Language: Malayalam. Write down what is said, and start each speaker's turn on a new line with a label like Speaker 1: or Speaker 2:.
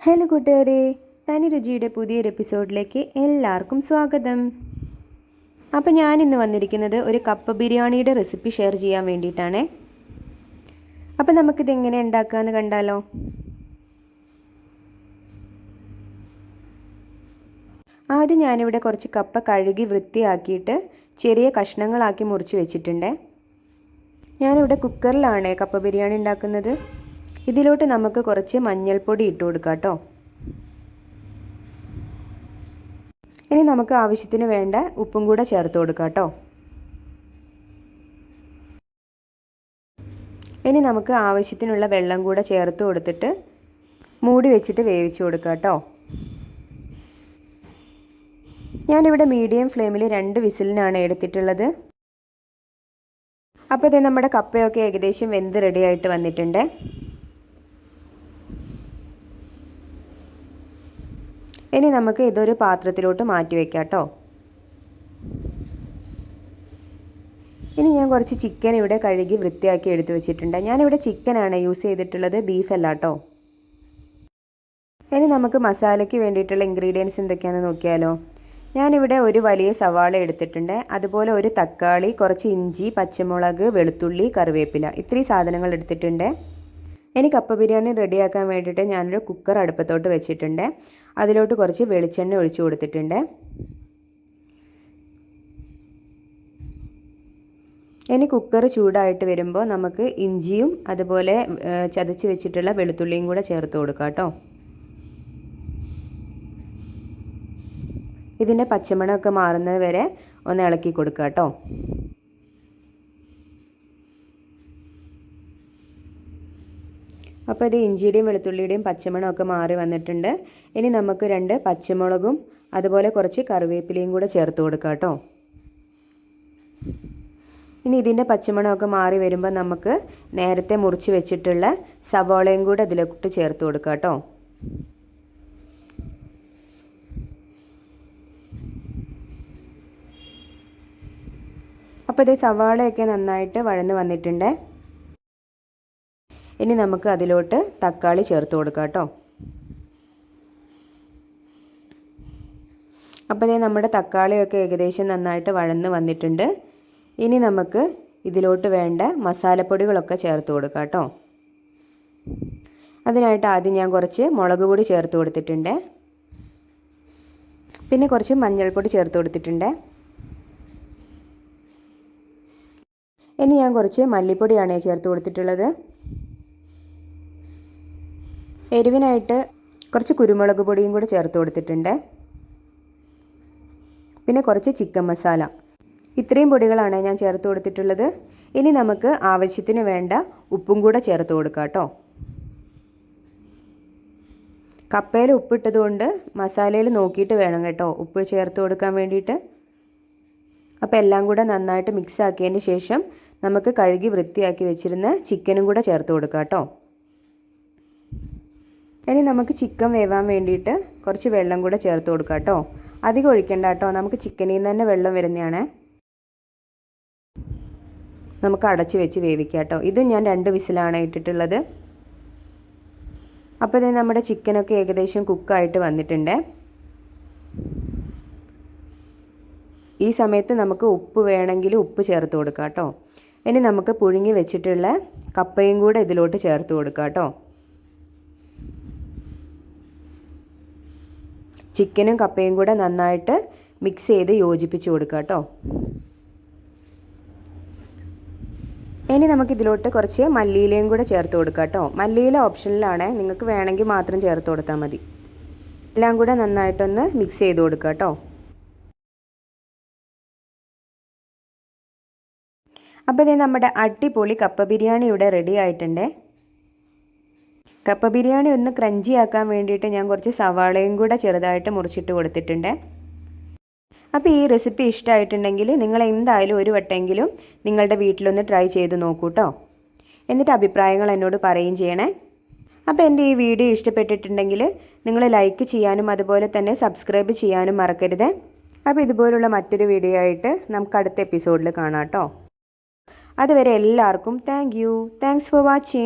Speaker 1: ഹലോ കൂട്ടുകാരെ, തനി രുചിയുടെ പുതിയൊരു എപ്പിസോഡിലേക്ക് എല്ലാവർക്കും സ്വാഗതം. അപ്പോൾ ഞാനിന്ന് വന്നിരിക്കുന്നത് ഒരു കപ്പ ബിരിയാണിയുടെ റെസിപ്പി ഷെയർ ചെയ്യാൻ വേണ്ടിയിട്ടാണ്. അപ്പോൾ നമുക്കിത് എങ്ങനെ ഉണ്ടാക്കാമെന്ന് കണ്ടാലോ? ആദ്യം ഞാനിവിടെ കുറച്ച് കപ്പ കഴുകി വൃത്തിയാക്കിയിട്ട് ചെറിയ കഷ്ണങ്ങളാക്കി മുറിച്ച് വെച്ചിട്ടുണ്ട്. ഞാനിവിടെ കുക്കറിലാണ് കപ്പ ബിരിയാണി ഉണ്ടാക്കുന്നത്. ഇതിലോട്ട് നമുക്ക് കുറച്ച് മഞ്ഞൾപ്പൊടി ഇട്ട് കൊടുക്കാം കേട്ടോ. ഇനി നമുക്ക് ആവശ്യത്തിന് വേണ്ട ഉപ്പും കൂടെ ചേർത്ത് കൊടുക്കാം കേട്ടോ. ഇനി നമുക്ക് ആവശ്യത്തിനുള്ള വെള്ളം കൂടെ ചേർത്ത് കൊടുത്തിട്ട് മൂടി വെച്ചിട്ട് വേവിച്ച് കൊടുക്കാം കേട്ടോ. ഞാനിവിടെ മീഡിയം ഫ്ലെയിമിൽ 2 വിസിലിനാണ് എടുത്തിട്ടുള്ളത്. അപ്പോൾ ഇത് നമ്മുടെ കപ്പയൊക്കെ ഏകദേശം വെന്ത് റെഡി ആയിട്ട് വന്നിട്ടുണ്ട്. ഇനി നമുക്ക് ഇതൊരു പാത്രത്തിലോട്ട് മാറ്റി വയ്ക്കാം കേട്ടോ. ഇനി ഞാൻ കുറച്ച് ചിക്കൻ ഇവിടെ കഴുകി വൃത്തിയാക്കി എടുത്തു വെച്ചിട്ടുണ്ട്. ഞാനിവിടെ ചിക്കനാണ് യൂസ് ചെയ്തിട്ടുള്ളത്, ബീഫല്ല കേട്ടോ. ഇനി നമുക്ക് മസാലയ്ക്ക് വേണ്ടിയിട്ടുള്ള ഇൻഗ്രീഡിയൻസ് എന്തൊക്കെയാണെന്ന് നോക്കിയാലോ. ഞാനിവിടെ ഒരു വലിയ സവാള എടുത്തിട്ടുണ്ട്, അതുപോലെ ഒരു തക്കാളി, കുറച്ച് ഇഞ്ചി, പച്ചമുളക്, വെളുത്തുള്ളി, കറിവേപ്പില, ഇത്രയും സാധനങ്ങൾ എടുത്തിട്ടുണ്ട്. ഇനി കപ്പ ബിരിയാണി റെഡിയാക്കാൻ വേണ്ടിയിട്ട് ഞാനൊരു കുക്കർ അടുപ്പത്തോട്ട് വെച്ചിട്ടുണ്ട്. അതിലോട്ട് കുറച്ച് വെളിച്ചെണ്ണ ഒഴിച്ചു കൊടുത്തിട്ടുണ്ട്. ഇനി കുക്കർ ചൂടായിട്ട് വരുമ്പോൾ നമുക്ക് ഇഞ്ചിയും അതുപോലെ ചതച്ച് വെച്ചിട്ടുള്ള വെളുത്തുള്ളിയും കൂടെ ചേർത്ത് കൊടുക്കാം കേട്ടോ. ഇതിൻ്റെ പച്ചമണമൊക്കെ മാറുന്നത് വരെ ഒന്ന് ഇളക്കി കൊടുക്കുക കേട്ടോ. അപ്പോൾ ഇത് ഇഞ്ചിയുടെയും വെളുത്തുള്ളിയുടെയും പച്ചമണമൊക്കെ മാറി വന്നിട്ടുണ്ട്. ഇനി നമുക്ക് 2 പച്ചമുളകും അതുപോലെ കുറച്ച് കറിവേപ്പിലയും കൂടെ ചേർത്ത് കൊടുക്കാം കേട്ടോ. ഇനി ഇതിൻ്റെ പച്ചമണമൊക്കെ മാറി വരുമ്പോൾ നമുക്ക് നേരത്തെ മുറിച്ച് വെച്ചിട്ടുള്ള സവാളയും കൂടെ അതിലോട്ട് ചേർത്ത് കൊടുക്കാം കേട്ടോ. അപ്പോൾ ഇത് സവാളയൊക്കെ നന്നായിട്ട് വഴന്ന് വന്നിട്ടുണ്ട്. ഇനി നമുക്ക് അതിലോട്ട് തക്കാളി ചേർത്ത് കൊടുക്കാം കേട്ടോ. അപ്പോൾ നമ്മുടെ തക്കാളിയൊക്കെ ഏകദേശം നന്നായിട്ട് വഴന്ന് വന്നിട്ടുണ്ട്. ഇനി നമുക്ക് ഇതിലോട്ട് വേണ്ട മസാലപ്പൊടികളൊക്കെ ചേർത്ത് കൊടുക്കാം കേട്ടോ. അതിനായിട്ട് ആദ്യം ഞാൻ കുറച്ച് മുളക് പൊടി ചേർത്ത് കൊടുത്തിട്ടുണ്ട്. പിന്നെ കുറച്ച് മഞ്ഞൾപ്പൊടി ചേർത്ത് കൊടുത്തിട്ടുണ്ട്. ഇനി ഞാൻ കുറച്ച് മല്ലിപ്പൊടിയാണ് ചേർത്ത് കൊടുത്തിട്ടുള്ളത്. എരിവിനായിട്ട് കുറച്ച് കുരുമുളക് പൊടിയും കൂടി ചേർത്ത് കൊടുത്തിട്ടുണ്ട്. പിന്നെ കുറച്ച് ചിക്കൻ മസാല, ഇത്രയും പൊടികളാണ് ഞാൻ ചേർത്ത് കൊടുത്തിട്ടുള്ളത്. ഇനി നമുക്ക് ആവശ്യത്തിന് വേണ്ട ഉപ്പും കൂടെ ചേർത്ത് കൊടുക്കാം കേട്ടോ. കപ്പയിൽ ഉപ്പിട്ടതുകൊണ്ട് മസാലയിൽ നോക്കിയിട്ട് വേണം കേട്ടോ ഉപ്പ് ചേർത്ത് കൊടുക്കാൻ വേണ്ടിയിട്ട്. അപ്പോൾ എല്ലാം കൂടെ നന്നായിട്ട് മിക്സ് ആക്കിയതിന് ശേഷം നമുക്ക് കഴുകി വൃത്തിയാക്കി വെച്ചിരുന്ന ചിക്കനും കൂടെ ചേർത്ത് കൊടുക്കാം കേട്ടോ. ഇനി നമുക്ക് ചിക്കൻ വേവാൻ വേണ്ടിയിട്ട് കുറച്ച് വെള്ളം കൂടെ ചേർത്ത് കൊടുക്കാം കേട്ടോ. അധികം ഒഴിക്കണ്ട കേട്ടോ, നമുക്ക് ചിക്കനിൽ നിന്ന് തന്നെ വെള്ളം വരുന്നതാണ്. നമുക്ക് അടച്ച് വെച്ച് വേവിക്കാം കേട്ടോ. ഇതും ഞാൻ 2 വിസിലാണ് ഇട്ടിട്ടുള്ളത്. അപ്പോൾ ഇത് നമ്മുടെ ചിക്കനൊക്കെ ഏകദേശം കുക്കായിട്ട് വന്നിട്ടുണ്ട്. ഈ സമയത്ത് നമുക്ക് ഉപ്പ് വേണമെങ്കിൽ ഉപ്പ് ചേർത്ത് കൊടുക്കാം കേട്ടോ. ഇനി നമുക്ക് പുഴുങ്ങി വെച്ചിട്ടുള്ള കപ്പയും കൂടെ ഇതിലോട്ട് ചേർത്ത് കൊടുക്കാം കേട്ടോ. ചിക്കനും കപ്പയും കൂടെ നന്നായിട്ട് മിക്സ് ചെയ്ത് യോജിപ്പിച്ച് കൊടുക്കുക കേട്ടോ. ഇനി നമുക്കിതിലോട്ട് കുറച്ച് മല്ലിയിലയും കൂടെ ചേർത്ത് കൊടുക്കാം കേട്ടോ. മല്ലിയില ഓപ്ഷനിലാണ്, നിങ്ങൾക്ക് വേണമെങ്കിൽ മാത്രം ചേർത്ത് കൊടുത്താൽ മതി. എല്ലാം കൂടെ നന്നായിട്ടൊന്ന് മിക്സ് ചെയ്ത് കൊടുക്കുക കേട്ടോ. അപ്പോൾ ഇത് നമ്മുടെ അടിപൊളി കപ്പ ബിരിയാണി ഇവിടെ റെഡി ആയിട്ടുണ്ട്. കപ്പ ബിരിയാണി ഒന്ന് ക്രഞ്ചി ആക്കാൻ വേണ്ടിയിട്ട് ഞാൻ കുറച്ച് സവാളയും കൂടെ ചെറുതായിട്ട് മുറിച്ചിട്ട് കൊടുത്തിട്ടുണ്ട്. അപ്പോൾ ഈ റെസിപ്പി ഇഷ്ടമായിട്ടുണ്ടെങ്കിൽ നിങ്ങൾ എന്തായാലും ഒരു വട്ടമെങ്കിലും നിങ്ങളുടെ വീട്ടിലൊന്ന് ട്രൈ ചെയ്ത് നോക്കൂ കേട്ടോ. എന്നിട്ട് അഭിപ്രായങ്ങൾ എന്നോട് പറയുകയും ചെയ്യണേ. അപ്പോൾ എൻ്റെ ഈ വീഡിയോ ഇഷ്ടപ്പെട്ടിട്ടുണ്ടെങ്കിൽ നിങ്ങൾ ലൈക്ക് ചെയ്യാനും അതുപോലെ തന്നെ സബ്സ്ക്രൈബ് ചെയ്യാനും മറക്കരുത്. അപ്പോൾ ഇതുപോലുള്ള മറ്റൊരു വീഡിയോ ആയിട്ട് നമുക്ക് അടുത്ത എപ്പിസോഡിൽ കാണാം കേട്ടോ. അതുവരെ എല്ലാവർക്കും താങ്ക്സ് ഫോർ വാച്ചിങ്.